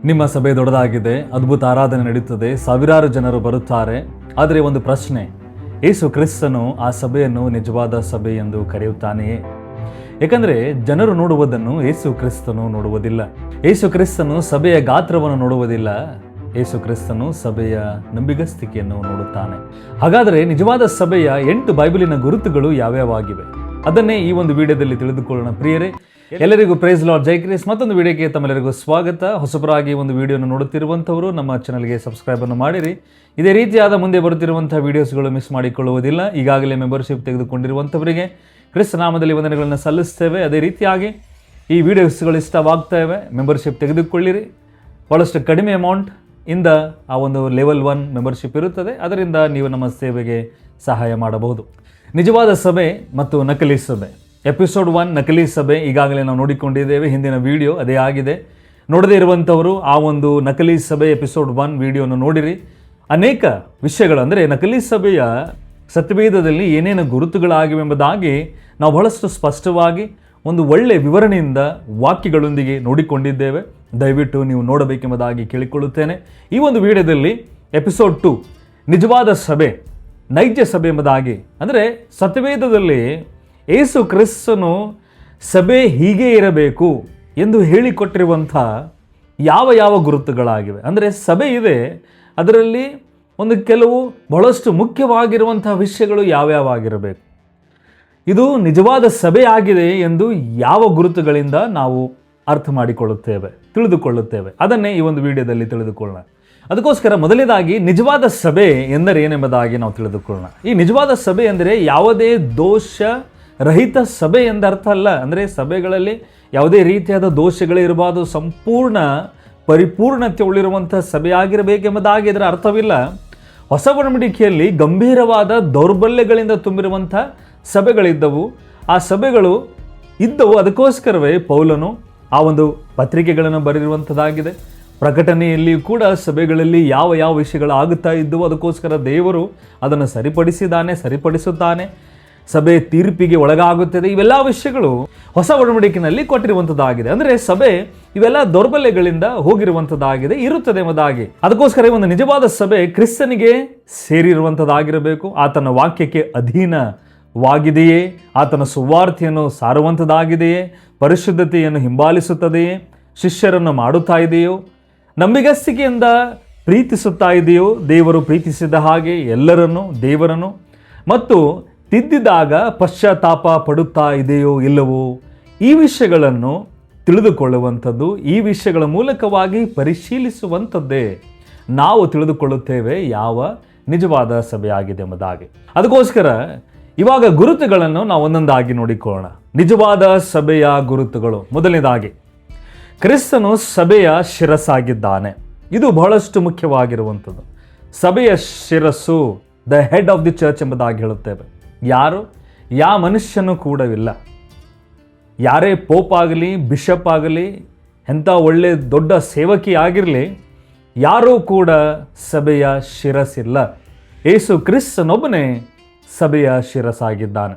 ನಿಮ್ಮ ಸಭೆ ದೊಡ್ಡದಾಗಿದೆ, ಅದ್ಭುತ ಆರಾಧನೆ ನಡೆಯುತ್ತದೆ, ಸಾವಿರಾರು ಜನರು ಬರುತ್ತಾರೆ. ಆದರೆ ಒಂದು ಪ್ರಶ್ನೆ, ಯೇಸು ಕ್ರಿಸ್ತನು ಆ ಸಭೆಯನ್ನು ನಿಜವಾದ ಸಭೆ ಎಂದು ಕರೆಯುತ್ತಾನೆಯೇ? ಏಕೆಂದರೆ ಜನರು ನೋಡುವುದನ್ನು ಯೇಸು ಕ್ರಿಸ್ತನು ನೋಡುವುದಿಲ್ಲ. ಯೇಸು ಕ್ರಿಸ್ತನು ಸಭೆಯ ಗಾತ್ರವನ್ನು ನೋಡುವುದಿಲ್ಲ. ಯೇಸು ಕ್ರಿಸ್ತನು ಸಭೆಯ ನಂಬಿಗಸ್ತಿಕೆಯನ್ನು ನೋಡುತ್ತಾನೆ. ಹಾಗಾದರೆ ನಿಜವಾದ ಸಭೆಯ 8 ಬೈಬಲಿನ ಗುರುತುಗಳು ಯಾವ್ಯಾವಾಗಿವೆ? ಅದನ್ನೇ ಈ ಒಂದು ವಿಡಿಯೋದಲ್ಲಿ ತಿಳಿದುಕೊಳ್ಳೋಣ. ಪ್ರಿಯರೇ, ಎಲ್ಲರಿಗೂ ಪ್ರೈಸ್ ಲಾರ್ಡ್, ಜೈ ಕ್ರಿಸ್. ಮತ್ತೊಂದು ವಿಡಿಯೋಗೆ ತಮ್ಮೆಲ್ಲರಿಗೂ ಸ್ವಾಗತ. ಹೊಸಬರಾಗಿ ಒಂದು ವಿಡಿಯೋನ ನೋಡುತ್ತಿರುವಂಥವರು ನಮ್ಮ ಚಾನಲ್ಗೆ ಸಬ್ಸ್ಕ್ರೈಬ್ ಅನ್ನು ಮಾಡಿರಿ. ಇದೇ ರೀತಿಯಾದ ಮುಂದೆ ಬರುತ್ತಿರುವಂಥ ವಿಡಿಯೋಸ್ಗಳು ಮಿಸ್ ಮಾಡಿಕೊಳ್ಳುವುದಿಲ್ಲ. ಈಗಾಗಲೇ ಮೆಂಬರ್ಶಿಪ್ ತೆಗೆದುಕೊಂಡಿರುವಂಥವರಿಗೆ ಕ್ರಿಸ್ತ ನಾಮದಲ್ಲಿ ವಂದನೆಗಳನ್ನು ಸಲ್ಲಿಸ್ತೇವೆ. ಅದೇ ರೀತಿಯಾಗಿ ಈ ವಿಡಿಯೋಸ್ಗಳು ಇಷ್ಟವಾಗ್ತವೆ, ಮೆಂಬರ್ಶಿಪ್ ತೆಗೆದುಕೊಳ್ಳಿರಿ. ಭಾಳಷ್ಟು ಕಡಿಮೆ ಅಮೌಂಟ್ ಇಂದ ಆ ಒಂದು ಲೆವೆಲ್ 1 ಮೆಂಬರ್ಶಿಪ್ ಇರುತ್ತದೆ. ಅದರಿಂದ ನೀವು ನಮ್ಮ ಸೇವೆಗೆ ಸಹಾಯ ಮಾಡಬಹುದು. ನಿಜವಾದ ಸಭೆ ಮತ್ತು ನಕಲಿ ಸಭೆ, ಎಪಿಸೋಡ್ 1 ನಕಲಿ ಸಭೆ ಈಗಾಗಲೇ ನಾವು ನೋಡಿಕೊಂಡಿದ್ದೇವೆ. ಹಿಂದಿನ ವಿಡಿಯೋ ಅದೇ ಆಗಿದೆ. ನೋಡದೇ ಇರುವಂಥವರು ಆ ಒಂದು ನಕಲಿ ಸಭೆ ಎಪಿಸೋಡ್ 1 ವಿಡಿಯೋನ ನೋಡಿರಿ. ಅನೇಕ ವಿಷಯಗಳು, ಅಂದರೆ ನಕಲಿ ಸಭೆಯ ಸತ್ಯವೇದದಲ್ಲಿ ಏನೇನು ಗುರುತುಗಳಾಗಿವೆ ಎಂಬುದಾಗಿ ನಾವು ಬಹಳಷ್ಟು ಸ್ಪಷ್ಟವಾಗಿ ಒಂದು ಒಳ್ಳೆಯ ವಿವರಣೆಯಿಂದ ವಾಕ್ಯಗಳೊಂದಿಗೆ ನೋಡಿಕೊಂಡಿದ್ದೇವೆ. ದಯವಿಟ್ಟು ನೀವು ನೋಡಬೇಕೆಂಬುದಾಗಿ ಕೇಳಿಕೊಳ್ಳುತ್ತೇನೆ. ಈ ಒಂದು ವಿಡಿಯೋದಲ್ಲಿ ಎಪಿಸೋಡ್ 2 ನಿಜವಾದ ಸಭೆ, ನೈಜ ಸಭೆ ಎಂಬುದಾಗಿ, ಅಂದರೆ ಸತ್ಯವೇದದಲ್ಲಿ ಯೇಸು ಕ್ರಿಸ್ತನು ಸಭೆ ಹೀಗೆ ಇರಬೇಕು ಎಂದು ಹೇಳಿಕೊಟ್ಟಿರುವಂಥ ಯಾವ ಗುರುತುಗಳಾಗಿವೆ. ಅಂದರೆ ಸಭೆ ಇದೆ, ಅದರಲ್ಲಿ ಒಂದು ಕೆಲವು ಬಹಳಷ್ಟು ಮುಖ್ಯವಾಗಿರುವಂಥ ವಿಷಯಗಳು ಯಾವ್ಯಾವಾಗಿರಬೇಕು, ಇದು ನಿಜವಾದ ಸಭೆ ಆಗಿದೆ ಎಂದು ಯಾವ ಗುರುತುಗಳಿಂದ ನಾವು ಅರ್ಥ ಮಾಡಿಕೊಳ್ಳುತ್ತೇವೆ, ತಿಳಿದುಕೊಳ್ಳುತ್ತೇವೆ, ಅದನ್ನೇ ಈ ಒಂದು ವಿಡಿಯೋದಲ್ಲಿ ತಿಳಿದುಕೊಳ್ಳೋಣ. ಅದಕ್ಕೋಸ್ಕರ ಮೊದಲನೇದಾಗಿ ನಿಜವಾದ ಸಭೆ ಎಂದರೆ ಏನೆಂಬುದಾಗಿ ನಾವು ತಿಳಿದುಕೊಳ್ಳೋಣ. ಈ ನಿಜವಾದ ಸಭೆ ಅಂದರೆ ಯಾವುದೇ ದೋಷ ರಹಿತ ಸಭೆ ಎಂದರ್ಥ ಅಲ್ಲ. ಅಂದರೆ ಸಭೆಗಳಲ್ಲಿ ಯಾವುದೇ ರೀತಿಯಾದ ದೋಷಗಳೇ ಇರಬಾರ್ದು, ಸಂಪೂರ್ಣ ಪರಿಪೂರ್ಣತೆ ಉಳಿರುವಂಥ ಸಭೆ ಆಗಿರಬೇಕೆಂಬುದಾಗಿ ಇದರ ಅರ್ಥವಿಲ್ಲ. ಹೊಸ ಒಡಂಬಡಿಕೆಯಲ್ಲಿ ಗಂಭೀರವಾದ ದೌರ್ಬಲ್ಯಗಳಿಂದ ತುಂಬಿರುವಂಥ ಸಭೆಗಳಿದ್ದವು. ಆ ಸಭೆಗಳು ಇದ್ದವು. ಅದಕ್ಕೋಸ್ಕರವೇ ಪೌಲನು ಆ ಒಂದು ಪತ್ರಿಕೆಗಳನ್ನು ಬರೆದಿರುವಂಥದ್ದಾಗಿದೆ. ಪ್ರಕಟಣೆಯಲ್ಲಿ ಕೂಡ ಸಭೆಗಳಲ್ಲಿ ಯಾವ ವಿಷಯಗಳು ಆಗುತ್ತಾ ಇದ್ದವು, ಅದಕ್ಕೋಸ್ಕರ ದೇವರು ಅದನ್ನು ಸರಿಪಡಿಸುತ್ತಾನೆ. ಸಭೆ ತೀರ್ಪಿಗೆ ಒಳಗಾಗುತ್ತದೆ. ಇವೆಲ್ಲ ವಿಷಯಗಳು ಹೊಸ ಒಡಂಬಡಿಕೆಯಲ್ಲಿ ಕೊಟ್ಟಿರುವಂಥದ್ದಾಗಿದೆ. ಅಂದರೆ ಸಭೆ ಇವೆಲ್ಲ ದೌರ್ಬಲ್ಯಗಳಿಂದ ಹೋಗಿರುವಂಥದ್ದಾಗಿದೆ, ಇರುತ್ತದೆ ಎಂಬುದಾಗಿ. ಅದಕ್ಕೋಸ್ಕರ ಒಂದು ನಿಜವಾದ ಸಭೆ ಕ್ರಿಸ್ತನಿಗೆ ಸೇರಿರುವಂಥದ್ದಾಗಿರಬೇಕು. ಆತನ ವಾಕ್ಯಕ್ಕೆ ಅಧೀನವಾಗಿದೆಯೇ, ಆತನ ಸುವಾರ್ತೆಯನ್ನು ಸಾರುವಂಥದ್ದಾಗಿದೆಯೇ, ಪರಿಶುದ್ಧತೆಯನ್ನು ಹಿಂಬಾಲಿಸುತ್ತದೆಯೇ, ಶಿಷ್ಯರನ್ನು ಮಾಡುತ್ತಾ ಇದೆಯೋ, ನಂಬಿಗಸ್ತಿಕೆಯಿಂದ ಪ್ರೀತಿಸುತ್ತಾ ಇದೆಯೋ, ದೇವರು ಪ್ರೀತಿಸಿದ ಹಾಗೆ ಎಲ್ಲರನ್ನು, ದೇವರನ್ನು, ಮತ್ತು ತಿದ್ದಿದಾಗ ಪಶ್ಚಾತ್ತಾಪ ಪಡುತ್ತಾ ಇದೆಯೋ ಇಲ್ಲವೋ, ಈ ವಿಷಯಗಳನ್ನು ತಿಳಿದುಕೊಳ್ಳುವಂಥದ್ದು, ಈ ವಿಷಯಗಳ ಮೂಲಕವಾಗಿ ಪರಿಶೀಲಿಸುವಂಥದ್ದೇ ನಾವು ತಿಳಿದುಕೊಳ್ಳುತ್ತೇವೆ ಯಾವ ನಿಜವಾದ ಸಭೆಯಾಗಿದೆ ಎಂಬುದಾಗಿ. ಅದಕ್ಕೋಸ್ಕರ ಇವಾಗ ಗುರುತುಗಳನ್ನು ನಾವು ಒಂದೊಂದಾಗಿ ನೋಡಿಕೊಳ್ಳೋಣ. ನಿಜವಾದ ಸಭೆಯ ಗುರುತುಗಳು. ಮೊದಲನೇದಾಗಿ, ಕ್ರಿಸ್ತನು ಸಭೆಯ ಶಿರಸ್ಸಾಗಿದ್ದಾನೆ. ಇದು ಬಹಳಷ್ಟು ಮುಖ್ಯವಾಗಿರುವಂಥದ್ದು. ಸಭೆಯ ಶಿರಸ್ಸು, the head of the church ಎಂಬುದಾಗಿ ಹೇಳುತ್ತೇವೆ. ಯಾರು? ಯಾವ ಮನುಷ್ಯನೂ ಕೂಡವಿಲ್ಲ. ಯಾರೇ ಪೋಪ್ ಆಗಲಿ, ಬಿಷಪ್ ಆಗಲಿ, ಎಂಥ ಒಳ್ಳೆ ದೊಡ್ಡ ಸೇವಕಿ ಆಗಿರಲಿ, ಯಾರೂ ಕೂಡ ಸಭೆಯ ಶಿರಸ್ಸಿಲ್ಲ. ಯೇಸು ಕ್ರಿಸ್ತನೊಬ್ಬನೇ ಸಭೆಯ ಶಿರಸ್ಸಾಗಿದ್ದಾನೆ.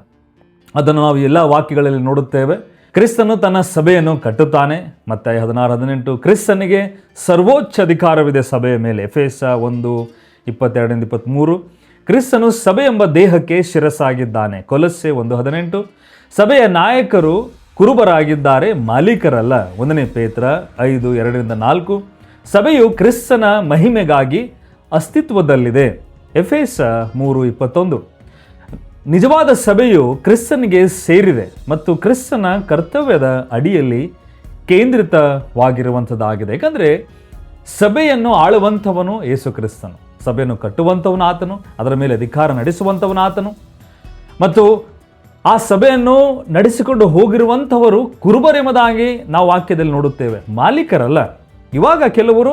ಅದನ್ನು ನಾವು ಎಲ್ಲ ವಾಕ್ಯಗಳಲ್ಲಿ ನೋಡುತ್ತೇವೆ. ಕ್ರಿಸ್ತನು ತನ್ನ ಸಭೆಯನ್ನು ಕಟ್ಟುತ್ತಾನೆ. ಮತ್ತಾಯ 16:18 ಕ್ರಿಸ್ತನಿಗೆ ಸರ್ವೋಚ್ಚ ಅಧಿಕಾರವಿದೆ ಸಭೆಯ ಮೇಲೆ. ಎಫೆಸ 1:22-23 ಕ್ರಿಸ್ತನು ಸಭೆ ಎಂಬ ದೇಹಕ್ಕೆ ಶಿರಸ್ಸಾಗಿದ್ದಾನೆ. ಕೊಲೊಸ್ಸೆ 1:18 ಸಭೆಯ ನಾಯಕರು ಕುರುಬರಾಗಿದ್ದಾರೆ, ಮಾಲೀಕರಲ್ಲ. 1 ಪೇತ್ರ 5:2-4 ಸಭೆಯು ಕ್ರಿಸ್ತನ ಮಹಿಮೆಗಾಗಿ ಅಸ್ತಿತ್ವದಲ್ಲಿದೆ. ಎಫೆಸ 3:21 ನಿಜವಾದ ಸಭೆಯು ಕ್ರಿಸ್ತನಿಗೆ ಸೇರಿದೆ ಮತ್ತು ಕ್ರಿಸ್ತನ ಕರ್ತವ್ಯದ ಅಡಿಯಲ್ಲಿ ಕೇಂದ್ರಿತವಾಗಿರುವಂಥದ್ದಾಗಿದೆ. ಯಾಕಂದರೆ ಸಭೆಯನ್ನು ಆಳುವಂಥವನು ಯೇಸು ಕ್ರಿಸ್ತನು, ಸಭೆಯನ್ನು ಕಟ್ಟುವಂಥವನು ಆತನು, ಅದರ ಮೇಲೆ ಅಧಿಕಾರ ನಡೆಸುವಂಥವನು ಆತನು, ಮತ್ತು ಆ ಸಭೆಯನ್ನು ನಡೆಸಿಕೊಂಡು ಹೋಗಿರುವಂಥವರು ಕುರುಬರೆಂಬುದಾಗಿ ನಾವು ವಾಕ್ಯದಲ್ಲಿ ನೋಡುತ್ತೇವೆ, ಮಾಲೀಕರಲ್ಲ. ಇವಾಗ ಕೆಲವರು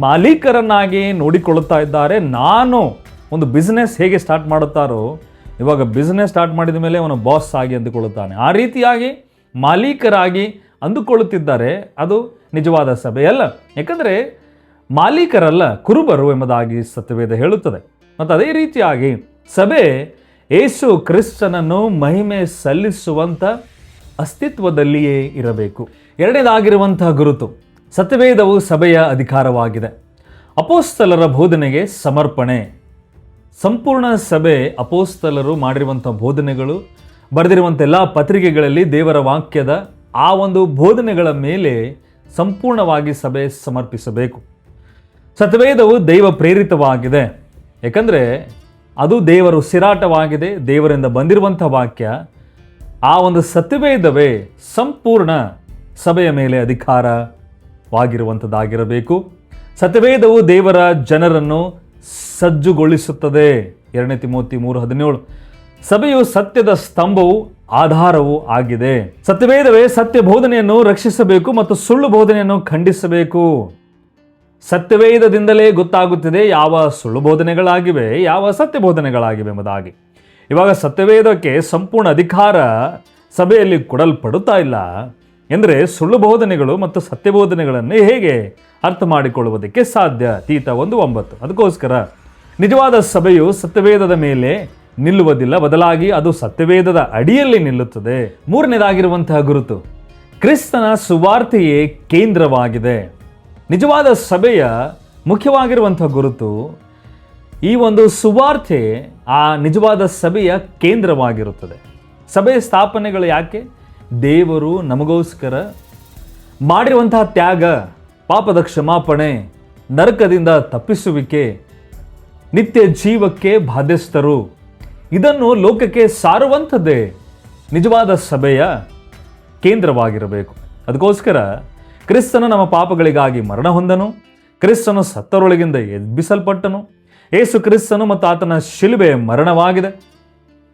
ಮಾಲೀಕರನ್ನಾಗಿ ನೋಡಿಕೊಳ್ಳುತ್ತಾ ಇದ್ದಾರೆ. ನಾನು ಒಂದು ಬಿಸ್ನೆಸ್ ಹೇಗೆ ಸ್ಟಾರ್ಟ್ ಮಾಡುತ್ತಾರೋ, ಇವಾಗ ಬಿಸ್ನೆಸ್ ಸ್ಟಾರ್ಟ್ ಮಾಡಿದ ಮೇಲೆ ಅವನು ಬಾಸ್ ಆಗಿ ಅಂದುಕೊಳ್ಳುತ್ತಾನೆ. ಆ ರೀತಿಯಾಗಿ ಮಾಲೀಕರಾಗಿ ಅಂದುಕೊಳ್ಳುತ್ತಿದ್ದಾರೆ. ಅದು ನಿಜವಾದ ಸಭೆಯಲ್ಲ. ಯಾಕಂದರೆ ಮಾಲೀಕರಲ್ಲ, ಕುರುಬರು ಎಂಬುದಾಗಿ ಸತ್ಯವೇದ ಹೇಳುತ್ತದೆ. ಮತ್ತು ಅದೇ ರೀತಿಯಾಗಿ ಸಭೆ ಯೇಸು ಕ್ರಿಸ್ತನನ್ನು ಮಹಿಮೆ ಸಲ್ಲಿಸುವಂಥ ಅಸ್ತಿತ್ವದಲ್ಲಿಯೇ ಇರಬೇಕು. ಎರಡನೇದಾಗಿರುವಂತಹ ಗುರುತು, ಸತ್ಯವೇದವು ಸಭೆಯ ಅಧಿಕಾರವಾಗಿದೆ. ಅಪೋಸ್ತಲರ ಬೋಧನೆಗೆ ಸಮರ್ಪಣೆ. ಸಂಪೂರ್ಣ ಸಭೆ ಅಪೋಸ್ತಲರು ಮಾಡಿರುವಂಥ ಬೋಧನೆಗಳು, ಬರೆದಿರುವಂಥ ಎಲ್ಲ ಪತ್ರಿಕೆಗಳಲ್ಲಿ ದೇವರ ವಾಕ್ಯದ ಆ ಒಂದು ಬೋಧನೆಗಳ ಮೇಲೆ ಸಂಪೂರ್ಣವಾಗಿ ಸಭೆ ಸಮರ್ಪಿಸಬೇಕು. ಸತ್ಯವೇದವು ದೈವ ಪ್ರೇರಿತವಾಗಿದೆ. ಯಾಕಂದರೆ ಅದು ದೇವರ ಉಸಿರಾಟವಾಗಿದೆ, ದೇವರಿಂದ ಬಂದಿರುವಂಥ ವಾಕ್ಯ. ಆ ಒಂದು ಸತ್ಯವೇದವೇ ಸಂಪೂರ್ಣ ಸಭೆಯ ಮೇಲೆ ಅಧಿಕಾರವಾಗಿರುವಂಥದ್ದಾಗಿರಬೇಕು. ಸತ್ಯವೇದವು ದೇವರ ಜನರನ್ನು ಸಜ್ಜುಗೊಳಿಸುತ್ತದೆ. 2 ತಿಮೋತಿ 3:17. ಸಭೆಯು ಸತ್ಯದ ಸ್ತಂಭವೂ ಆಧಾರವೂ ಆಗಿದೆ. ಸತ್ಯವೇದವೇ ಸತ್ಯ ಬೋಧನೆಯನ್ನು ರಕ್ಷಿಸಬೇಕು ಮತ್ತು ಸುಳ್ಳು ಬೋಧನೆಯನ್ನು ಖಂಡಿಸಬೇಕು. ಸತ್ಯವೇದದಿಂದಲೇ ಗೊತ್ತಾಗುತ್ತಿದೆ ಯಾವ ಸುಳ್ಳು ಬೋಧನೆಗಳಾಗಿವೆ, ಯಾವ ಸತ್ಯ ಬೋಧನೆಗಳಾಗಿವೆ ಎಂಬುದಾಗಿ. ಇವಾಗ ಸತ್ಯವೇದಕ್ಕೆ ಸಂಪೂರ್ಣ ಅಧಿಕಾರ ಸಭೆಯಲ್ಲಿ ಕೊಡಲ್ಪಡುತ್ತಾ ಇಲ್ಲ ಎಂದರೆ ಸುಳ್ಳು ಬೋಧನೆಗಳು ಮತ್ತು ಸತ್ಯ ಬೋಧನೆಗಳನ್ನು ಹೇಗೆ ಅರ್ಥ ಮಾಡಿಕೊಳ್ಳುವುದಕ್ಕೆ ಸಾಧ್ಯ? ತೀತ 1:9. ಅದಕ್ಕೋಸ್ಕರ ನಿಜವಾದ ಸಭೆಯು ಸತ್ಯವೇದದ ಮೇಲೆ ನಿಲ್ಲುವುದಿಲ್ಲ, ಬದಲಾಗಿ ಅದು ಸತ್ಯವೇದದ ಅಡಿಯಲ್ಲಿ ನಿಲ್ಲುತ್ತದೆ. ಮೂರನೇದಾಗಿರುವಂತಹ ಗುರುತು, ಕ್ರಿಸ್ತನ ಸುವಾರ್ತೆಯೇ ಕೇಂದ್ರವಾಗಿದೆ. ನಿಜವಾದ ಸಭೆಯ ಮುಖ್ಯವಾಗಿರುವಂತಹ ಗುರುತು ಈ ಒಂದು ಸುವಾರ್ತೆ ಆ ನಿಜವಾದ ಸಭೆಯ ಕೇಂದ್ರವಾಗಿರುತ್ತದೆ. ಸಭೆಯ ಸ್ಥಾಪನೆಗಳು ಯಾಕೆ? ದೇವರು ನಮಗೋಸ್ಕರ ಮಾಡಿರುವಂತಹ ತ್ಯಾಗ, ಪಾಪದ ಕ್ಷಮಾಪಣೆ, ನರಕದಿಂದ ತಪ್ಪಿಸುವಿಕೆ, ನಿತ್ಯ ಜೀವಕ್ಕೆ ಬಾಧ್ಯಸ್ಥರು, ಇದನ್ನು ಲೋಕಕ್ಕೆ ಸಾರುವಂಥದ್ದೇ ನಿಜವಾದ ಸಭೆಯ ಕೇಂದ್ರವಾಗಿರಬೇಕು. ಅದಕ್ಕೋಸ್ಕರ ಕ್ರಿಸ್ತನು ನಮ್ಮ ಪಾಪಗಳಿಗಾಗಿ ಮರಣ ಹೊಂದನು, ಕ್ರಿಸ್ತನು ಸತ್ತರೊಳಗಿಂದ ಎಬ್ಬಿಸಲ್ಪಟ್ಟನು. ಯೇಸು ಕ್ರಿಸ್ತನು ಮತ್ತು ಆತನ ಶಿಲುಬೆ ಮರಣವಾಗಿದೆ.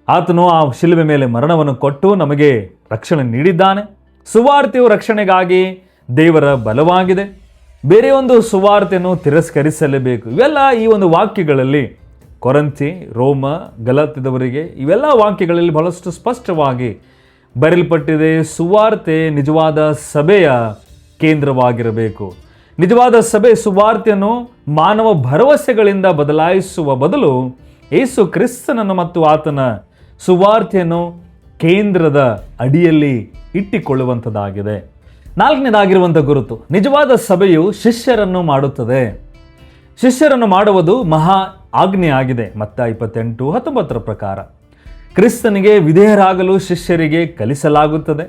ಆತನು ಆ ಶಿಲುಬೆ ಮೇಲೆ ಮರಣವನ್ನು ಕೊಟ್ಟು ನಮಗೆ ರಕ್ಷಣೆ ನೀಡಿದ್ದಾನೆ. ಸುವಾರ್ತೆಯು ರಕ್ಷಣೆಗಾಗಿ ದೇವರ ಬಲವಾಗಿದೆ. ಬೇರೆ ಒಂದು ಸುವಾರ್ತೆಯನ್ನು ತಿರಸ್ಕರಿಸಲೇಬೇಕು. ಇವೆಲ್ಲ ಈ ಒಂದು ವಾಕ್ಯಗಳಲ್ಲಿ, ಕೊರಂತಿ, ರೋಮ, ಗಲಾತ್ಯದವರಿಗೆ ಇವೆಲ್ಲ ವಾಕ್ಯಗಳಲ್ಲಿ ಬಹಳಷ್ಟು ಸ್ಪಷ್ಟವಾಗಿ ಬರೆಯಲ್ಪಟ್ಟಿದೆ. ಸುವಾರ್ತೆ ನಿಜವಾದ ಸಭೆಯ ಕೇಂದ್ರವಾಗಿರಬೇಕು. ನಿಜವಾದ ಸಭೆ ಸುವಾರ್ತೆಯನ್ನು ಮಾನವ ಭರವಸೆಗಳಿಂದ ಬದಲಾಯಿಸುವ ಬದಲು ಯೇಸು ಕ್ರಿಸ್ತನನ್ನು ಮತ್ತು ಆತನ ಸುವಾರ್ತೆಯನ್ನು ಕೇಂದ್ರದ ಅಡಿಯಲ್ಲಿ ಇಟ್ಟುಕೊಳ್ಳುವಂಥದ್ದಾಗಿದೆ. ನಾಲ್ಕನೇದಾಗಿರುವಂಥ ಗುರುತು, ನಿಜವಾದ ಸಭೆಯು ಶಿಷ್ಯರನ್ನು ಮಾಡುತ್ತದೆ. ಶಿಷ್ಯರನ್ನು ಮಾಡುವುದು ಮಹಾ ಆಜ್ಞೆ ಆಗಿದೆ. ಮತ್ತಾಯ 28:19 ಪ್ರಕಾರ ಕ್ರಿಸ್ತನಿಗೆ ವಿಧೇಯರಾಗಲು ಶಿಷ್ಯರಿಗೆ ಕಲಿಸಲಾಗುತ್ತದೆ.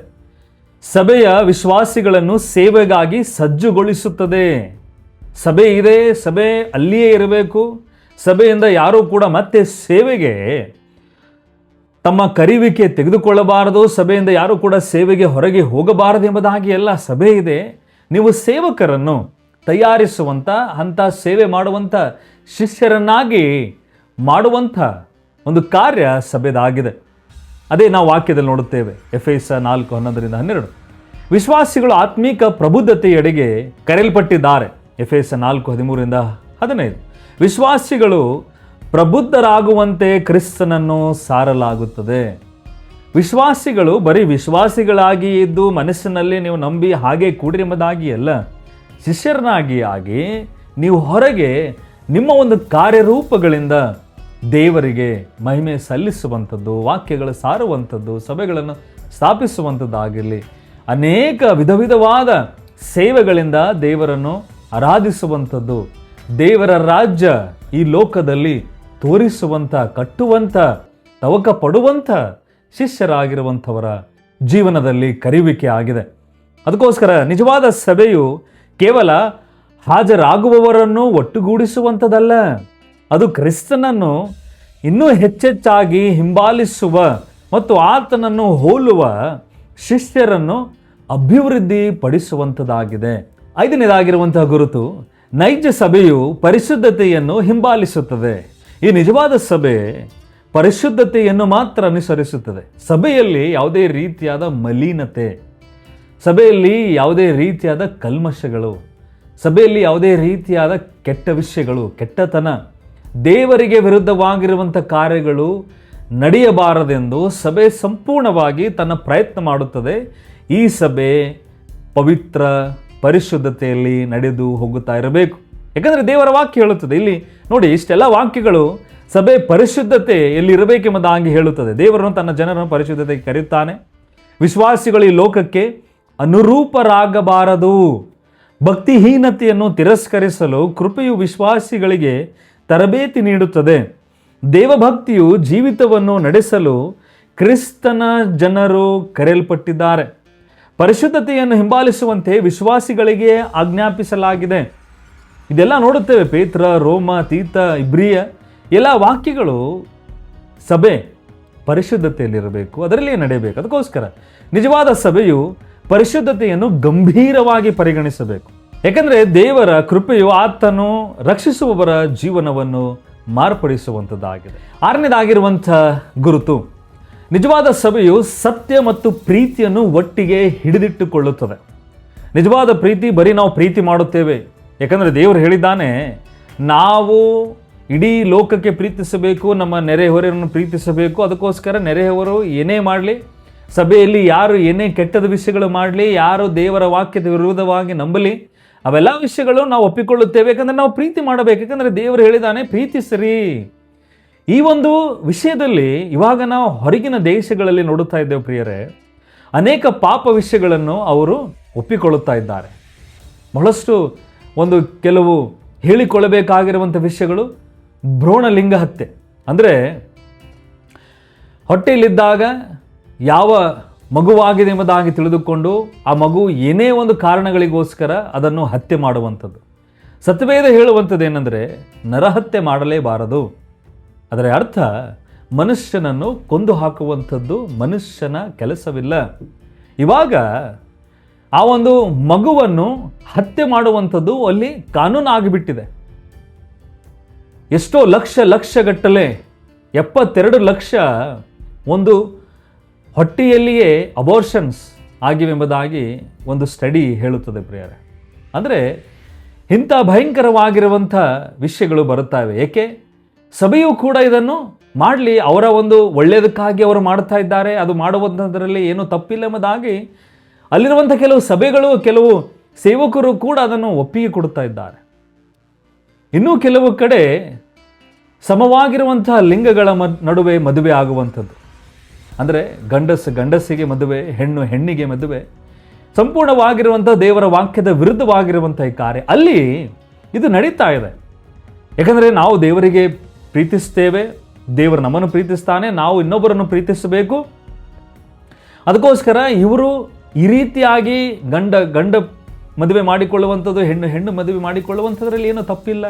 ಸಭೆಯ ವಿಶ್ವಾಸಿಗಳನ್ನು ಸೇವೆಗಾಗಿ ಸಜ್ಜುಗೊಳಿಸುತ್ತದೆ. ಸಭೆ ಇದೆ, ಸಭೆ ಅಲ್ಲಿಯೇ ಇರಬೇಕು. ಸಭೆಯಿಂದ ಯಾರೂ ಕೂಡ ಮತ್ತೆ ಸೇವೆಗೆ ತಮ್ಮ ಕರಿವಿಕೆ ತೆಗೆದುಕೊಳ್ಳಬಾರದು, ಸಭೆಯಿಂದ ಯಾರೂ ಕೂಡ ಸೇವೆಗೆ ಹೊರಗೆ ಹೋಗಬಾರದು ಎಂಬುದಾಗಿ ಎಲ್ಲ ಸಭೆ ಇದೆ. ನೀವು ಸೇವಕರನ್ನು ತಯಾರಿಸುವಂಥ ಅಂಥ ಸೇವೆ ಮಾಡುವಂಥ ಶಿಷ್ಯರನ್ನಾಗಿ ಮಾಡುವಂಥ ಒಂದು ಕಾರ್ಯ ಸಭೆದಾಗಿದೆ. ಅದೇ ನಾವು ವಾಕ್ಯದಲ್ಲಿ ನೋಡುತ್ತೇವೆ. ಎಫೆಸ 4:11-12. ವಿಶ್ವಾಸಿಗಳು ಆತ್ಮೀಕ ಪ್ರಬುದ್ಧತೆಯೆಡೆಗೆ ಕರೆಯಲ್ಪಟ್ಟಿದ್ದಾರೆ. ಎಫೆಸ 4:13-15. ವಿಶ್ವಾಸಿಗಳು ಪ್ರಬುದ್ಧರಾಗುವಂತೆ ಕ್ರಿಸ್ತನನ್ನು ಸಾರಲಾಗುತ್ತದೆ. ವಿಶ್ವಾಸಿಗಳು ಬರೀ ವಿಶ್ವಾಸಿಗಳಾಗಿ ಇದ್ದು ಮನಸ್ಸಿನಲ್ಲಿ ನೀವು ನಂಬಿ ಹಾಗೆ ಕೂಡಿರಿ ಎಂಬುದಾಗಿ ಅಲ್ಲ, ಶಿಷ್ಯರನ್ನಾಗಿ ಆಗಿ ನೀವು ಹೊರಗೆ ನಿಮ್ಮ ಒಂದು ಕಾರ್ಯರೂಪಗಳಿಂದ ದೇವರಿಗೆ ಮಹಿಮೆ ಸಲ್ಲಿಸುವಂಥದ್ದು, ವಾಕ್ಯಗಳು ಸಾರುವಂಥದ್ದು, ಸಭೆಗಳನ್ನು ಸ್ಥಾಪಿಸುವಂಥದ್ದಾಗಿರಲಿ, ಅನೇಕ ವಿಧವಾದ ಸೇವೆಗಳಿಂದ ದೇವರನ್ನು ಆರಾಧಿಸುವಂಥದ್ದು, ದೇವರ ರಾಜ್ಯ ಈ ಲೋಕದಲ್ಲಿ ತೋರಿಸುವಂಥ, ಕಟ್ಟುವಂಥ, ತವಕ ಪಡುವಂಥ ಶಿಷ್ಯರಾಗಿರುವಂಥವರ ಜೀವನದಲ್ಲಿ ಕರೆಯುವಿಕೆ ಆಗಿದೆ. ಅದಕ್ಕೋಸ್ಕರ ನಿಜವಾದ ಸಭೆಯು ಕೇವಲ ಹಾಜರಾಗುವವರನ್ನು ಒಟ್ಟುಗೂಡಿಸುವಂಥದ್ದಲ್ಲ, ಅದು ಕ್ರಿಸ್ತನನ್ನು ಇನ್ನೂ ಹೆಚ್ಚೆಚ್ಚಾಗಿ ಹಿಂಬಾಲಿಸುವ ಮತ್ತು ಆತನನ್ನು ಹೋಲುವ ಶಿಷ್ಯರನ್ನು ಅಭಿವೃದ್ಧಿ ಪಡಿಸುವಂಥದ್ದಾಗಿದೆ. ಐದನೇದಾಗಿರುವಂತಹ ಗುರುತು, ನೈಜ ಸಭೆಯು ಪರಿಶುದ್ಧತೆಯನ್ನು ಹಿಂಬಾಲಿಸುತ್ತದೆ. ಈ ನಿಜವಾದ ಸಭೆ ಪರಿಶುದ್ಧತೆಯನ್ನು ಮಾತ್ರ ಅನುಸರಿಸುತ್ತದೆ. ಸಭೆಯಲ್ಲಿ ಯಾವುದೇ ರೀತಿಯಾದ ಮಲಿನತೆ, ಸಭೆಯಲ್ಲಿ ಯಾವುದೇ ರೀತಿಯಾದ ಕಲ್ಮಶಗಳು, ಸಭೆಯಲ್ಲಿ ಯಾವುದೇ ರೀತಿಯಾದ ಕೆಟ್ಟ ವಿಷಯಗಳು, ಕೆಟ್ಟತನ, ದೇವರಿಗೆ ವಿರುದ್ಧವಾಗಿರುವಂಥ ಕಾರ್ಯಗಳು ನಡೆಯಬಾರದೆಂದು ಸಭೆ ಸಂಪೂರ್ಣವಾಗಿ ತನ್ನ ಪ್ರಯತ್ನ ಮಾಡುತ್ತದೆ. ಈ ಸಭೆ ಪವಿತ್ರ ಪರಿಶುದ್ಧತೆಯಲ್ಲಿ ನಡೆದು ಹೋಗುತ್ತಾ ಇರಬೇಕು. ಯಾಕಂದರೆ ದೇವರ ವಾಕ್ಯ ಹೇಳುತ್ತದೆ. ಇಲ್ಲಿ ನೋಡಿ, ಇಷ್ಟೆಲ್ಲ ವಾಕ್ಯಗಳು ಸಭೆ ಪರಿಶುದ್ಧತೆಯಲ್ಲಿ ಇರಬೇಕೆಂಬುದಾಗಿ ಹೇಳುತ್ತದೆ. ದೇವರನ್ನು ತನ್ನ ಜನರನ್ನು ಪರಿಶುದ್ಧತೆಗೆ ಕರೆಯುತ್ತಾನೆ. ವಿಶ್ವಾಸಿಗಳು ಈ ಲೋಕಕ್ಕೆ ಅನುರೂಪರಾಗಬಾರದು, ಭಕ್ತಿಹೀನತೆಯನ್ನು ತಿರಸ್ಕರಿಸಲು ಕೃಪೆಯು ವಿಶ್ವಾಸಿಗಳಿಗೆ ತರಬೇತಿ ನೀಡುತ್ತದೆ. ದೇವಭಕ್ತಿಯು ಜೀವಿತವನ್ನು ನಡೆಸಲು ಕ್ರಿಸ್ತನ ಜನರು ಕರೆಯಲ್ಪಟ್ಟಿದ್ದಾರೆ. ಪರಿಶುದ್ಧತೆಯನ್ನು ಹಿಂಬಾಲಿಸುವಂತೆ ವಿಶ್ವಾಸಿಗಳಿಗೆ ಆಜ್ಞಾಪಿಸಲಾಗಿದೆ. ಇದೆಲ್ಲ ನೋಡುತ್ತೇವೆ. ಪೇತ್ರ, ರೋಮ, ತೀತ, ಇಬ್ರಿಯ ಎಲ್ಲ ವಾಕ್ಯಗಳು ಸಭೆ ಪರಿಶುದ್ಧತೆಯಲ್ಲಿರಬೇಕು, ಅದರಲ್ಲಿಯೇ ನಡೆಯಬೇಕು. ಅದಕ್ಕೋಸ್ಕರ ನಿಜವಾದ ಸಭೆಯು ಪರಿಶುದ್ಧತೆಯನ್ನು ಗಂಭೀರವಾಗಿ ಪರಿಗಣಿಸಬೇಕು. ಯಾಕಂದರೆ ದೇವರ ಕೃಪೆಯು ಆತನು ರಕ್ಷಿಸುವವರ ಜೀವನವನ್ನು ಮಾರ್ಪಡಿಸುವಂಥದ್ದಾಗಿದೆ. ಆರನೇದಾಗಿರುವಂಥ ಗುರುತು, ನಿಜವಾದ ಸಭೆಯು ಸತ್ಯ ಮತ್ತು ಪ್ರೀತಿಯನ್ನು ಒಟ್ಟಿಗೆ ಹಿಡಿದಿಟ್ಟುಕೊಳ್ಳುತ್ತದೆ. ನಿಜವಾದ ಪ್ರೀತಿ ಬರೀ ನಾವು ಪ್ರೀತಿ ಮಾಡುತ್ತೇವೆ, ಯಾಕಂದರೆ ದೇವರು ಹೇಳಿದ್ದಾನೆ ನಾವು ಇಡೀ ಲೋಕಕ್ಕೆ ಪ್ರೀತಿಸಬೇಕು, ನಮ್ಮ ನೆರೆಹೊರೆಯನ್ನು ಪ್ರೀತಿಸಬೇಕು. ಅದಕ್ಕೋಸ್ಕರ ನೆರೆಹೊರು ಏನೇ ಮಾಡಲಿ, ಸಭೆಯಲ್ಲಿ ಯಾರು ಏನೇ ಕೆಟ್ಟದ ವಿಷಯಗಳು ಮಾಡಲಿ, ಯಾರು ದೇವರ ವಾಕ್ಯದ ವಿರೋಧವಾಗಿ ನಂಬಲಿ, ಅವೆಲ್ಲ ವಿಷಯಗಳು ನಾವು ಒಪ್ಪಿಕೊಳ್ಳುತ್ತೇವೆ. ಯಾಕಂದರೆ ನಾವು ಪ್ರೀತಿ ಮಾಡಬೇಕು. ಯಾಕಂದರೆ ದೇವರು ಹೇಳಿದ್ದಾನೆ ಪ್ರೀತಿಸಿರಿ. ಈ ಒಂದು ವಿಷಯದಲ್ಲಿ ಇವಾಗ ನಾವು ಹೊರಗಿನ ದೇಶಗಳಲ್ಲಿ ನೋಡುತ್ತಾ ಇದ್ದೇವೆ ಪ್ರಿಯರೇ, ಅನೇಕ ಪಾಪ ವಿಷಯಗಳನ್ನು ಅವರು ಒಪ್ಪಿಕೊಳ್ಳುತ್ತಾ ಇದ್ದಾರೆ. ಬಹಳಷ್ಟು ಕೆಲವು ಹೇಳಿಕೊಳ್ಳಬೇಕಾಗಿರುವಂಥ ವಿಷಯಗಳು ಭ್ರೂಣಲಿಂಗ ಹತ್ಯೆ, ಅಂದರೆ ಹೊಟ್ಟೆಯಲ್ಲಿದ್ದಾಗ ಯಾವ ಮಗುವಾಗಿದೆ ಎಂಬುದಾಗಿ ತಿಳಿದುಕೊಂಡು ಆ ಮಗು ಏನೇ ಒಂದು ಕಾರಣಗಳಿಗೋಸ್ಕರ ಅದನ್ನು ಹತ್ಯೆ ಮಾಡುವಂಥದ್ದು. ಸತ್ಯವೇದ ಹೇಳುವಂಥದ್ದು ಏನಂದರೆ ನರಹತ್ಯೆ ಮಾಡಲೇಬಾರದು. ಅದರ ಅರ್ಥ ಮನುಷ್ಯನನ್ನು ಕೊಂದು ಹಾಕುವಂಥದ್ದು ಮನುಷ್ಯನ ಕೆಲಸವಿಲ್ಲ. ಇವಾಗ ಆ ಒಂದು ಮಗುವನ್ನು ಹತ್ಯೆ ಮಾಡುವಂಥದ್ದು ಅಲ್ಲಿ ಕಾನೂನಾಗಿಬಿಟ್ಟಿದೆ. ಎಷ್ಟೋ ಲಕ್ಷಗಟ್ಟಲೆ 72 ಲಕ್ಷ ಒಂದು ಹೊಟ್ಟೆಯಲ್ಲಿಯೇ ಅಬೋರ್ಷನ್ಸ್ ಆಗಿವೆಂಬುದಾಗಿ ಒಂದು ಸ್ಟಡಿ ಹೇಳುತ್ತದೆ ಪ್ರಿಯರೇ. ಅಂದರೆ ಇಂಥ ಭಯಂಕರವಾಗಿರುವಂಥ ವಿಷಯಗಳು ಬರುತ್ತವೆ. ಏಕೆ? ಸಭೆಯೂ ಕೂಡ ಇದನ್ನು ಮಾಡಲಿ, ಅವರ ಒಂದು ಒಳ್ಳೆಯದಕ್ಕಾಗಿ ಅವರು ಮಾಡ್ತಾ ಇದ್ದಾರೆ, ಅದು ಮಾಡುವಂಥದ್ರಲ್ಲಿ ಏನೂ ತಪ್ಪಿಲ್ಲ ಎಂಬುದಾಗಿ ಅಲ್ಲಿರುವಂಥ ಕೆಲವು ಸಭೆಗಳು, ಕೆಲವು ಸೇವಕರು ಕೂಡ ಅದನ್ನು ಒಪ್ಪಿಗೆ ಕೊಡ್ತಾ ಇದ್ದಾರೆ. ಇನ್ನೂ ಕೆಲವು ಕಡೆ ಸಮವಾಗಿರುವಂಥ ಲಿಂಗಗಳ ನಡುವೆ ಮದುವೆ ಆಗುವಂಥದ್ದು, ಅಂದರೆ ಗಂಡಸಿಗೆ ಮದುವೆ, ಹೆಣ್ಣಿಗೆ ಮದುವೆ, ಸಂಪೂರ್ಣವಾಗಿರುವಂಥ ದೇವರ ವಾಕ್ಯದ ವಿರುದ್ಧವಾಗಿರುವಂಥ ಈ ಕಾರ್ಯ ಅಲ್ಲಿ ಇದು ನಡೀತಾ ಇದೆ. ಯಾಕಂದರೆ ನಾವು ದೇವರಿಗೆ ಪ್ರೀತಿಸ್ತೇವೆ, ದೇವರು ನಮ್ಮನ್ನು ಪ್ರೀತಿಸ್ತಾನೆ, ನಾವು ಇನ್ನೊಬ್ಬರನ್ನು ಪ್ರೀತಿಸಬೇಕು. ಅದಕ್ಕೋಸ್ಕರ ಇವರು ಈ ರೀತಿಯಾಗಿ ಗಂಡ ಮದುವೆ ಮಾಡಿಕೊಳ್ಳುವಂಥದ್ದು, ಹೆಣ್ಣು ಮದುವೆ ಮಾಡಿಕೊಳ್ಳುವಂಥದ್ರಲ್ಲಿ ಏನೂ ತಪ್ಪಿಲ್ಲ.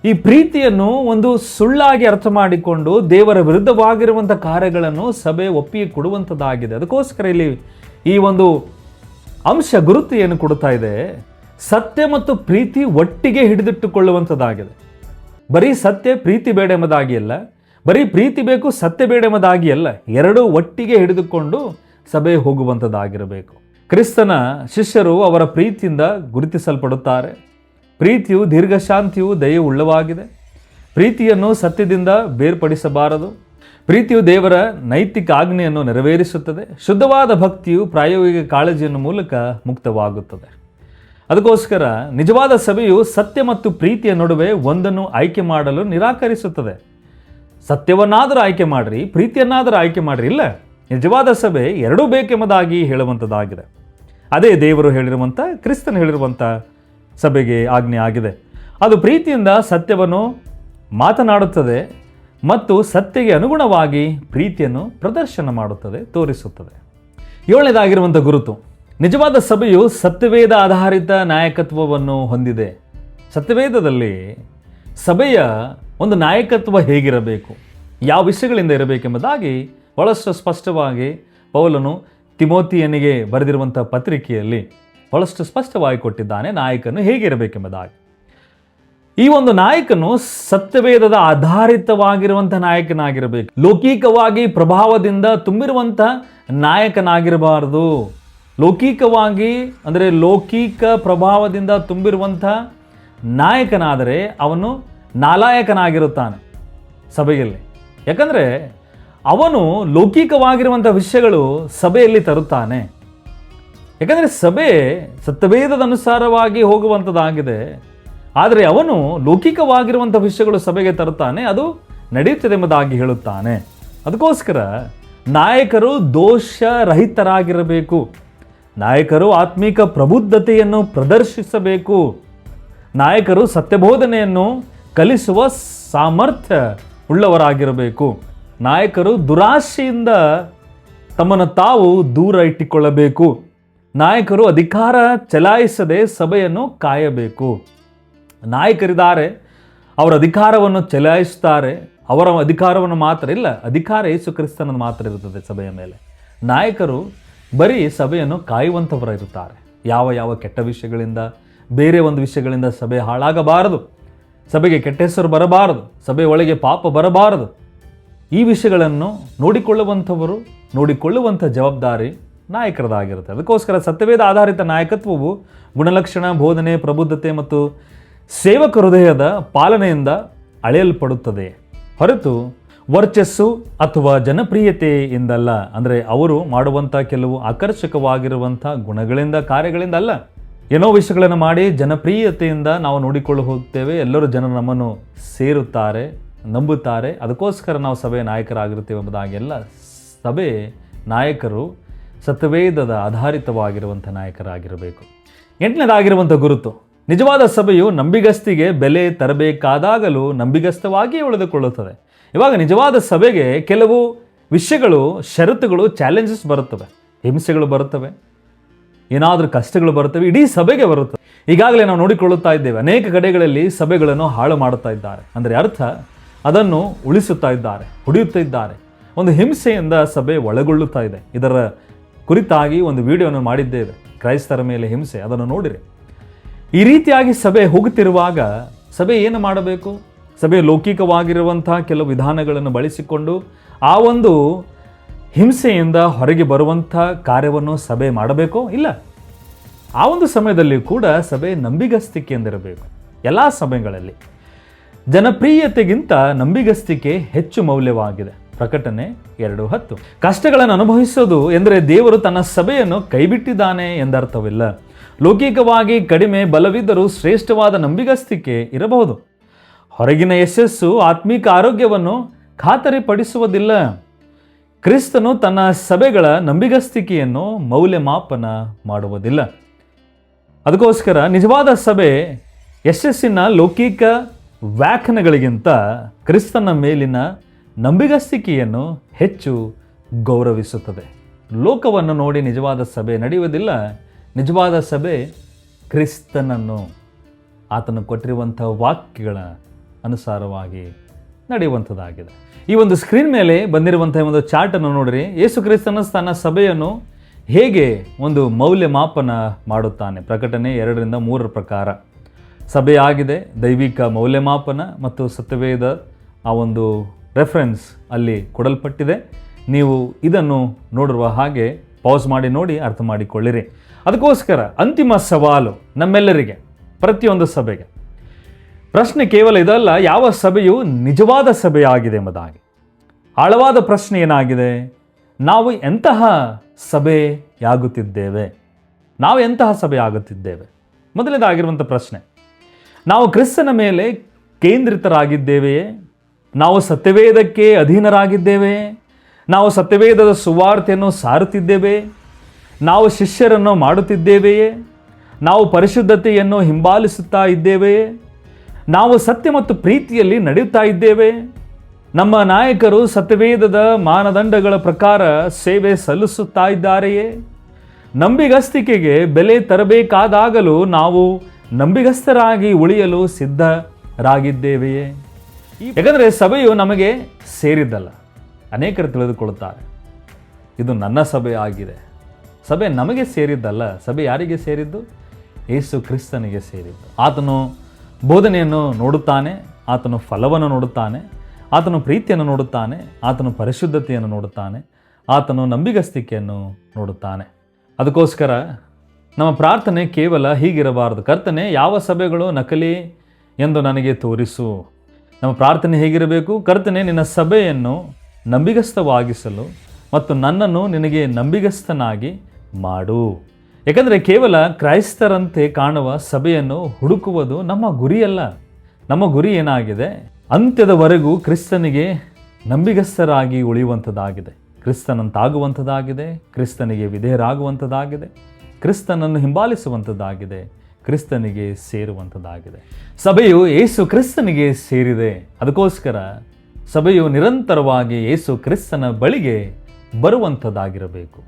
ಈ ಪ್ರೀತಿಯನ್ನು ಒಂದು ಸುಳ್ಳಾಗಿ ಅರ್ಥ ಮಾಡಿಕೊಂಡು ದೇವರ ವಿರುದ್ಧವಾಗಿರುವಂಥ ಕಾರ್ಯಗಳನ್ನು ಸಭೆ ಒಪ್ಪಿಗೆ ಕೊಡುವಂಥದ್ದಾಗಿದೆ. ಅದಕ್ಕೋಸ್ಕರ ಇಲ್ಲಿ ಈ ಒಂದು ಅಂಶ ಗುರುತು ಏನು ಕೊಡ್ತಾ ಇದೆ, ಸತ್ಯ ಮತ್ತು ಪ್ರೀತಿ ಒಟ್ಟಿಗೆ ಹಿಡಿದಿಟ್ಟುಕೊಳ್ಳುವಂಥದ್ದಾಗಿದೆ. ಬರೀ ಸತ್ಯ ಪ್ರೀತಿ ಬೇಡ ಎಂಬುದಾಗಿ ಅಲ್ಲ, ಬರೀ ಪ್ರೀತಿ ಬೇಕು ಸತ್ಯ ಬೇಡ ಎಂಬುದಾಗಿ ಅಲ್ಲ, ಎರಡೂ ಒಟ್ಟಿಗೆ ಹಿಡಿದುಕೊಂಡು ಸಭೆ ಹೋಗುವಂಥದ್ದಾಗಿರಬೇಕು. ಕ್ರಿಸ್ತನ ಶಿಷ್ಯರು ಅವರ ಪ್ರೀತಿಯಿಂದ ಗುರುತಿಸಲ್ಪಡುತ್ತಾರೆ. ಪ್ರೀತಿಯು ದೀರ್ಘಶಾಂತಿಯು ದಯೆಯು ಉಳ್ಳವಾಗಿದೆ. ಪ್ರೀತಿಯನ್ನು ಸತ್ಯದಿಂದ ಬೇರ್ಪಡಿಸಬಾರದು. ಪ್ರೀತಿಯು ದೇವರ ನೈತಿಕ ಆಜ್ಞೆಯನ್ನು ನೆರವೇರಿಸುತ್ತದೆ. ಶುದ್ಧವಾದ ಭಕ್ತಿಯು ಪ್ರಾಯೋಗಿಕ ಕಾಳಜಿಯನ್ನು ಮೂಲಕ ಮುಕ್ತವಾಗುತ್ತದೆ. ಅದಕ್ಕೋಸ್ಕರ ನಿಜವಾದ ಸಭೆಯು ಸತ್ಯ ಮತ್ತು ಪ್ರೀತಿಯ ನಡುವೆ ಒಂದನ್ನು ಆಯ್ಕೆ ಮಾಡಲು ನಿರಾಕರಿಸುತ್ತದೆ. ಸತ್ಯವನ್ನಾದರೂ ಆಯ್ಕೆ ಮಾಡಿರಿ, ಪ್ರೀತಿಯನ್ನಾದರೂ ಆಯ್ಕೆ ಮಾಡಿರಿ. ಇಲ್ಲ, ನಿಜವಾದ ಸಭೆ ಎರಡೂ ಬೇಕೆಂಬುದಾಗಿ ಹೇಳುವಂಥದ್ದಾಗಿದೆ. ಅದೇ ದೇವರು ಹೇಳಿರುವಂಥ, ಕ್ರಿಸ್ತನು ಹೇಳಿರುವಂಥ ಸಭೆಗೆ ಆಜ್ಞೆ ಆಗಿದೆ. ಅದು ಪ್ರೀತಿಯಿಂದ ಸತ್ಯವನ್ನು ಮಾತನಾಡುತ್ತದೆ ಮತ್ತು ಸತ್ಯಕ್ಕೆ ಅನುಗುಣವಾಗಿ ಪ್ರೀತಿಯನ್ನು ಪ್ರದರ್ಶನ ಮಾಡುತ್ತದೆ, ತೋರಿಸುತ್ತದೆ. ಏಳನೇದಾಗಿರುವಂಥ ಗುರುತು, ನಿಜವಾದ ಸಭೆಯು ಸತ್ಯವೇದ ಆಧಾರಿತ ನಾಯಕತ್ವವನ್ನು ಹೊಂದಿದೆ. ಸತ್ಯವೇದದಲ್ಲಿ ಸಭೆಯ ಒಂದು ನಾಯಕತ್ವ ಹೇಗಿರಬೇಕು, ಯಾವ ವಿಷಯಗಳಿಂದ ಇರಬೇಕೆಂಬುದಾಗಿ ಬಹಳಷ್ಟು ಸ್ಪಷ್ಟವಾಗಿ ಪೌಲನು ತಿಮೋತಿಯನಿಗೆ ಬರೆದಿರುವಂಥ ಪತ್ರಿಕೆಯಲ್ಲಿ ಬಹಳಷ್ಟು ಸ್ಪಷ್ಟವಾಗಿ ಕೊಟ್ಟಿದ್ದಾನೆ, ನಾಯಕನು ಹೇಗಿರಬೇಕೆಂಬುದಾಗಿ. ಈ ಒಂದು ನಾಯಕನು ಸತ್ಯವೇದದ ಆಧಾರಿತವಾಗಿರುವಂಥ ನಾಯಕನಾಗಿರಬೇಕು. ಲೌಕಿಕವಾಗಿ ಪ್ರಭಾವದಿಂದ ತುಂಬಿರುವಂಥ ನಾಯಕನಾಗಿರಬಾರದು. ಲೌಕಿಕವಾಗಿ ಅಂದರೆ ಲೌಕಿಕ ಪ್ರಭಾವದಿಂದ ತುಂಬಿರುವಂಥ ನಾಯಕನಾದರೆ ಅವನು ನಾಲಾಯಕನಾಗಿರುತ್ತಾನೆ ಸಭೆಯಲ್ಲಿ. ಯಾಕಂದರೆ ಅವನು ಲೌಕಿಕವಾಗಿರುವಂಥ ವಿಷಯಗಳು ಸಭೆಯಲ್ಲಿ ತರುತ್ತಾನೆ. ಯಾಕಂದರೆ ಸಭೆ ಸತ್ಯವೇದದ ಅನುಸಾರವಾಗಿ ಹೋಗುವಂಥದ್ದಾಗಿದೆ. ಆದರೆ ಅವನು ಲೌಕಿಕವಾಗಿರುವಂಥ ವಿಷಯಗಳು ಸಭೆಗೆ ತರುತ್ತಾನೆ, ಅದು ನಡೆಯುತ್ತದೆ ಎಂಬುದಾಗಿ ಹೇಳುತ್ತಾನೆ. ಅದಕ್ಕೋಸ್ಕರ ನಾಯಕರು ದೋಷರಹಿತರಾಗಿರಬೇಕು. ನಾಯಕರು ಆತ್ಮಿಕ ಪ್ರಬುದ್ಧತೆಯನ್ನು ಪ್ರದರ್ಶಿಸಬೇಕು. ನಾಯಕರು ಸತ್ಯಬೋಧನೆಯನ್ನು ಕಲಿಸುವ ಸಾಮರ್ಥ್ಯ ಉಳ್ಳವರಾಗಿರಬೇಕು. ನಾಯಕರು ದುರಾಶೆಯಿಂದ ತಮ್ಮನ್ನು ತಾವು ದೂರ ಇಟ್ಟುಕೊಳ್ಳಬೇಕು. ನಾಯಕರು ಅಧಿಕಾರ ಚಲಾಯಿಸದೆ ಸಭೆಯನ್ನು ಕಾಯಬೇಕು. ನಾಯಕರಿದ್ದಾರೆ, ಅವರ ಅಧಿಕಾರವನ್ನು ಚಲಾಯಿಸುತ್ತಾರೆ. ಅವರ ಅಧಿಕಾರವನ್ನು ಮಾತ್ರ ಇಲ್ಲ, ಅಧಿಕಾರ ಯೇಸು ಕ್ರಿಸ್ತನನ್ನು ಮಾತ್ರ ಇರುತ್ತದೆ ಸಭೆಯ ಮೇಲೆ. ನಾಯಕರು ಬರೀ ಸಭೆಯನ್ನು ಕಾಯುವಂಥವರಿರುತ್ತಾರೆ. ಯಾವ ಕೆಟ್ಟ ವಿಷಯಗಳಿಂದ, ಬೇರೆ ಒಂದು ವಿಷಯಗಳಿಂದ ಸಭೆ ಹಾಳಾಗಬಾರದು, ಸಭೆಗೆ ಕೆಟ್ಟ ಹೆಸರು ಬರಬಾರದು, ಸಭೆಯ ಒಳಗೆ ಪಾಪ ಬರಬಾರದು. ಈ ವಿಷಯಗಳನ್ನು ನೋಡಿಕೊಳ್ಳುವಂಥ ಜವಾಬ್ದಾರಿ ನಾಯಕರದಾಗಿರುತ್ತೆ. ಅದಕ್ಕೋಸ್ಕರ ಸತ್ಯವೇದ ಆಧಾರಿತ ನಾಯಕತ್ವವು ಗುಣಲಕ್ಷಣ, ಬೋಧನೆ, ಪ್ರಬುದ್ಧತೆ ಮತ್ತು ಸೇವಕ ಹೃದಯದ ಪಾಲನೆಯಿಂದ ಅಳೆಯಲ್ಪಡುತ್ತದೆ ಹೊರತು ವರ್ಚಸ್ಸು ಅಥವಾ ಜನಪ್ರಿಯತೆಯಿಂದಲ್ಲ. ಅಂದರೆ ಅವರು ಮಾಡುವಂಥ ಕೆಲವು ಆಕರ್ಷಕವಾಗಿರುವಂಥ ಗುಣಗಳಿಂದ, ಕಾರ್ಯಗಳಿಂದ ಅಲ್ಲ. ಏನೋ ವಿಷಯಗಳನ್ನು ಮಾಡಿ ಜನಪ್ರಿಯತೆಯಿಂದ ನಾವು ನೋಡಿಕೊಂಡು ಹೋಗ್ತೇವೆ. ಎಲ್ಲರೂ ಜನರು ನಮ್ಮನ್ನು ಸೇರುತ್ತಾರೆ, ನಂಬುತ್ತಾರೆ. ಅದಕ್ಕೋಸ್ಕರ ನಾವು ಸಭೆಯ ನಾಯಕರಾಗಿರುತ್ತೇವೆ ಎಂಬುದಾಗೆಲ್ಲ. ಸಭೆ ನಾಯಕರು ಸತ್ಯವೇದದ ಆಧಾರಿತವಾಗಿರುವಂಥ ನಾಯಕರಾಗಿರಬೇಕು. 8ನೇದಾಗಿರುವಂಥ ಗುರುತು, ನಿಜವಾದ ಸಭೆಯು ನಂಬಿಗಸ್ತಿಗೆ ಬೆಲೆ ತರಬೇಕಾದಾಗಲೂ ನಂಬಿಗಸ್ತವಾಗಿಯೇ ಉಳಿದುಕೊಳ್ಳುತ್ತದೆ. ಇವಾಗ ನಿಜವಾದ ಸಭೆಗೆ ಕೆಲವು ವಿಷಯಗಳು, ಷರತ್ತುಗಳು, ಚಾಲೆಂಜಸ್ ಬರುತ್ತವೆ, ಹಿಂಸೆಗಳು ಬರುತ್ತವೆ, ಏನಾದರೂ ಕಷ್ಟಗಳು ಬರುತ್ತವೆ, ಇಡೀ ಸಭೆಗೆ ಬರುತ್ತವೆ. ಈಗಾಗಲೇ ನಾವು ನೋಡಿಕೊಳ್ಳುತ್ತಾ ಇದ್ದೇವೆ, ಅನೇಕ ಕಡೆಗಳಲ್ಲಿ ಸಭೆಗಳನ್ನು ಹಾಳು ಮಾಡುತ್ತಾ ಇದ್ದಾರೆ. ಅಂದರೆ ಅರ್ಥ ಅದನ್ನು ಉಳಿಸುತ್ತಾ ಇದ್ದಾರೆ, ಹೊಡೆಯುತ್ತಾ ಇದ್ದಾರೆ. ಒಂದು ಹಿಂಸೆಯಿಂದ ಸಭೆ ಒಳಗೊಳ್ಳುತ್ತಾ ಇದೆ. ಇದರ ಕುರಿತಾಗಿ ಒಂದು ವಿಡಿಯೋವನ್ನು ಮಾಡಿದ್ದೇವೆ, ಕ್ರೈಸ್ತರ ಮೇಲೆ ಹಿಂಸೆ, ಅದನ್ನು ನೋಡಿರಿ. ಈ ರೀತಿಯಾಗಿ ಸಭೆ ಹೋಗುತ್ತಿರುವಾಗ ಸಭೆ ಏನು ಮಾಡಬೇಕು? ಸಭೆ ಲೌಕಿಕವಾಗಿರುವಂತಹ ಕೆಲವು ವಿಧಾನಗಳನ್ನು ಬಳಸಿಕೊಂಡು ಆ ಒಂದು ಹಿಂಸೆಯಿಂದ ಹೊರಗೆ ಬರುವಂಥ ಕಾರ್ಯವನ್ನು ಸಭೆ ಮಾಡಬೇಕೋ? ಇಲ್ಲ. ಆ ಒಂದು ಸಮಯದಲ್ಲಿ ಕೂಡ ಸಭೆ ನಂಬಿಗಸ್ತಿಕೆಯಿಂದಿರಬೇಕು. ಎಲ್ಲ ಸಭೆಗಳಲ್ಲಿ ಜನಪ್ರಿಯತೆಗಿಂತ ನಂಬಿಗಸ್ತಿಕೆ ಹೆಚ್ಚು ಮೌಲ್ಯವಾಗಿದೆ. ಪ್ರಕಟಣೆ 2:10. ಕಷ್ಟಗಳನ್ನು ಅನುಭವಿಸೋದು ಎಂದರೆ ದೇವರು ತನ್ನ ಸಭೆಯನ್ನು ಕೈಬಿಟ್ಟಿದ್ದಾನೆ ಎಂದರ್ಥವಿಲ್ಲ. ಲೌಕಿಕವಾಗಿ ಕಡಿಮೆ ಬಲವಿದ್ದರೂ ಶ್ರೇಷ್ಠವಾದ ನಂಬಿಗಸ್ತಿಕೆ ಇರಬಹುದು. ಹೊರಗಿನ ಯಶಸ್ಸು ಆತ್ಮಿಕ ಆರೋಗ್ಯವನ್ನು ಖಾತರಿಪಡಿಸುವುದಿಲ್ಲ. ಕ್ರಿಸ್ತನು ತನ್ನ ಸಭೆಗಳ ನಂಬಿಗಸ್ತಿಕೆಯನ್ನು ಮೌಲ್ಯಮಾಪನ ಮಾಡುವುದಿಲ್ಲ. ಅದಕ್ಕೋಸ್ಕರ ನಿಜವಾದ ಸಭೆ ಯಶಸ್ಸಿನ ಲೌಕಿಕ ವ್ಯಾಖ್ಯಾನಗಳಿಗಿಂತ ಕ್ರಿಸ್ತನ ಮೇಲಿನ ನಂಬಿಗಸ್ತಿಕೆಯನ್ನು ಹೆಚ್ಚು ಗೌರವಿಸುತ್ತದೆ. ಲೋಕವನ್ನು ನೋಡಿ ನಿಜವಾದ ಸಭೆ ನಡೆಯುವುದಿಲ್ಲ. ನಿಜವಾದ ಸಭೆ ಕ್ರಿಸ್ತನನ್ನು, ಆತನು ಕೊಟ್ಟಿರುವಂಥ ವಾಕ್ಯಗಳ ಅನುಸಾರವಾಗಿ ನಡೆಯುವಂಥದ್ದಾಗಿದೆ. ಈ ಒಂದು ಸ್ಕ್ರೀನ್ ಮೇಲೆ ಬಂದಿರುವಂಥ ಒಂದು ಚಾರ್ಟನ್ನು ನೋಡಿರಿ. ಯೇಸು ಕ್ರಿಸ್ತನ ತನ್ನ ಸಭೆಯನ್ನು ಹೇಗೆ ಒಂದು ಮೌಲ್ಯಮಾಪನ ಮಾಡುತ್ತಾನೆ. ಪ್ರಕಟಣೆ 2-3 ಪ್ರಕಾರ ಸಭೆಯಾಗಿದೆ. ದೈವಿಕ ಮೌಲ್ಯಮಾಪನ ಮತ್ತು ಸತ್ಯವೇದ ಆ ಒಂದು ರೆಫರೆನ್ಸ್ ಅಲ್ಲಿ ಕೊಡಲ್ಪಟ್ಟಿದೆ. ನೀವು ಇದನ್ನು ನೋಡಿರುವ ಹಾಗೆ ಪಾಸ್ ಮಾಡಿ ನೋಡಿ ಅರ್ಥ ಮಾಡಿಕೊಳ್ಳಿರಿ. ಅದಕ್ಕೋಸ್ಕರ ಅಂತಿಮ ಸವಾಲು ನಮ್ಮೆಲ್ಲರಿಗೆ, ಪ್ರತಿಯೊಂದು ಸಭೆಗೆ ಪ್ರಶ್ನೆ ಕೇವಲ ಇದಲ್ಲ, ಯಾವ ಸಭೆಯು ನಿಜವಾದ ಸಭೆಯಾಗಿದೆ ಎಂಬುದಾಗಿ. ಆಳವಾದ ಪ್ರಶ್ನೆ ಏನಾಗಿದೆ? ನಾವು ಎಂತಹ ಸಭೆಯಾಗುತ್ತಿದ್ದೇವೆ? ನಾವು ಎಂತಹ ಸಭೆಯಾಗುತ್ತಿದ್ದೇವೆ? ಮೊದಲನೇದಾಗಿರುವಂಥ ಪ್ರಶ್ನೆ, ನಾವು ಕ್ರಿಸ್ತನ ಮೇಲೆ ಕೇಂದ್ರಿತರಾಗಿದ್ದೇವೆಯೇ? ನಾವು ಸತ್ಯವೇದಕ್ಕೆ ಅಧೀನರಾಗಿದ್ದೇವೆಯೇ? ನಾವು ಸತ್ಯವೇದದ ಸುವಾರ್ತೆಯನ್ನು ಸಾರುತ್ತಿದ್ದೇವೆ? ನಾವು ಶಿಷ್ಯರನ್ನು ಮಾಡುತ್ತಿದ್ದೇವೆಯೇ? ನಾವು ಪರಿಶುದ್ಧತೆಯನ್ನು ಹಿಂಬಾಲಿಸುತ್ತಾ ಇದ್ದೇವೆಯೇ? ನಾವು ಸತ್ಯ ಮತ್ತು ಪ್ರೀತಿಯಲ್ಲಿ ನಡೆಯುತ್ತಾ ಇದ್ದೇವೆ? ನಮ್ಮ ನಾಯಕರು ಸತ್ಯವೇದದ ಮಾನದಂಡಗಳ ಪ್ರಕಾರ ಸೇವೆ ಸಲ್ಲಿಸುತ್ತಾ ಇದ್ದಾರೆಯೇ? ನಂಬಿಗಸ್ತಿಕೆಗೆ ಬೆಲೆ ತರಬೇಕಾದಾಗಲೂ ನಾವು ನಂಬಿಗಸ್ತರಾಗಿ ಉಳಿಯಲು ಸಿದ್ಧರಾಗಿದ್ದೇವೆಯೇ? ಯಾಕಂದರೆ ಸಭೆಯು ನಮಗೆ ಸೇರಿದ್ದಲ್ಲ. ಅನೇಕರು ತಿಳಿದುಕೊಳ್ಳುತ್ತಾರೆ, ಇದು ನನ್ನ ಸಭೆ ಆಗಿದೆ. ಸಭೆ ನಮಗೆ ಸೇರಿದ್ದಲ್ಲ. ಸಭೆ ಯಾರಿಗೆ ಸೇರಿದ್ದು? ಯೇಸು ಕ್ರಿಸ್ತನಿಗೆ ಸೇರಿದ್ದು. ಆತನು ಬೋಧನೆಯನ್ನು ನೋಡುತ್ತಾನೆ, ಆತನು ಫಲವನ್ನು ನೋಡುತ್ತಾನೆ, ಆತನು ಪ್ರೀತಿಯನ್ನು ನೋಡುತ್ತಾನೆ, ಆತನು ಪರಿಶುದ್ಧತೆಯನ್ನು ನೋಡುತ್ತಾನೆ, ಆತನು ನಂಬಿಗಸ್ತಿಕೆಯನ್ನು ನೋಡುತ್ತಾನೆ. ಅದಕ್ಕೋಸ್ಕರ ನಮ್ಮ ಪ್ರಾರ್ಥನೆ ಕೇವಲ ಹೀಗಿರಬಾರದು, ಕರ್ತನೇ ಯಾವ ಸಭೆಗಳು ನಕಲಿ ಎಂದು ನನಗೆ ತೋರಿಸು. ನಮ್ಮ ಪ್ರಾರ್ಥನೆ ಹೇಗಿರಬೇಕು? ಕರ್ತನೇ ನಿನ್ನ ಸಭೆಯನ್ನು ನಂಬಿಗಸ್ತವಾಗಿಸಲು ಮತ್ತು ನನ್ನನ್ನು ನಿನಗೆ ನಂಬಿಗಸ್ತನಾಗಿ ಮಾಡು. ಏಕೆಂದರೆ ಕೇವಲ ಕ್ರೈಸ್ತರಂತೆ ಕಾಣುವ ಸಭೆಯನ್ನು ಹುಡುಕುವುದು ನಮ್ಮ ಗುರಿಯಲ್ಲ. ನಮ್ಮ ಗುರಿ ಏನಾಗಿದೆ? ಅಂತ್ಯದವರೆಗೂ ಕ್ರಿಸ್ತನಿಗೆ ನಂಬಿಗಸ್ತರಾಗಿ ಉಳಿಯುವಂಥದ್ದಾಗಿದೆ, ಕ್ರಿಸ್ತನಂತಾಗುವಂಥದ್ದಾಗಿದೆ, ಕ್ರಿಸ್ತನಿಗೆ ವಿಧೇಯರಾಗುವಂಥದ್ದಾಗಿದೆ. ಕ್ರಿಸ್ತನನ್ನು ಹಿಂಬಾಲಿಸುವಂಥದ್ದಾಗಿದೆ, ಕ್ರಿಸ್ತನಿಗೆ ಸೇರುವಂಥದ್ದಾಗಿದೆ. ಸಭೆಯು ಯೇಸು ಕ್ರಿಸ್ತನಿಗೆ ಸೇರಿದೆ. ಅದಕ್ಕೋಸ್ಕರ ಸಭೆಯು ನಿರಂತರವಾಗಿ ಯೇಸು ಕ್ರಿಸ್ತನ ಬಳಿಗೆ ಬರುವಂಥದ್ದಾಗಿರಬೇಕು.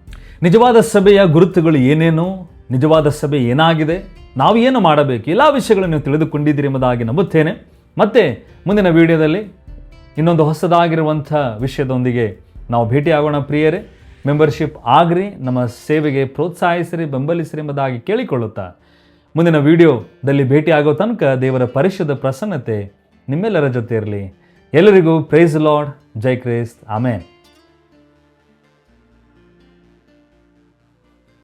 ನಿಜವಾದ ಸಭೆಯ ಗುರುತುಗಳು ಏನೇನು, ನಿಜವಾದ ಸಭೆ ಏನಾಗಿದೆ, ನಾವು ಏನು ಮಾಡಬೇಕು, ಎಲ್ಲ ವಿಷಯಗಳನ್ನು ನೀವು ತಿಳಿದುಕೊಂಡಿದ್ದೀರಿ ಎಂಬುದಾಗಿ ನಂಬುತ್ತೇನೆ. ಮತ್ತೆ ಮುಂದಿನ ವಿಡಿಯೋದಲ್ಲಿ ಇನ್ನೊಂದು ಹೊಸದಾಗಿರುವಂಥ ವಿಷಯದೊಂದಿಗೆ ನಾವು ಭೇಟಿಯಾಗೋಣ. ಪ್ರಿಯರೇ, ಮೆಂಬರ್ಶಿಪ್ ಆಗ್ರಿ, ನಮ್ಮ ಸೇವೆಗೆ ಪ್ರೋತ್ಸಾಹಿಸಿರಿ, ಬೆಂಬಲಿಸಿರಿ ಎಂಬುದಾಗಿ ಕೇಳಿಕೊಳ್ಳುತ್ತಾ ಮುಂದಿನ ವಿಡಿಯೋದಲ್ಲಿ ಭೇಟಿಯಾಗೋ ತನಕ ದೇವರ ಪರಿಶುದ್ಧ ಪ್ರಸನ್ನತೆ ನಿಮ್ಮೆಲ್ಲರ ಜೊತೆ ಇರಲಿ. ಎಲ್ಲರಿಗೂ ಪ್ರೈಸ್ ಲಾರ್ಡ್, ಜೈ ಕ್ರಿಸ್ತ್, ಆಮೆನ್.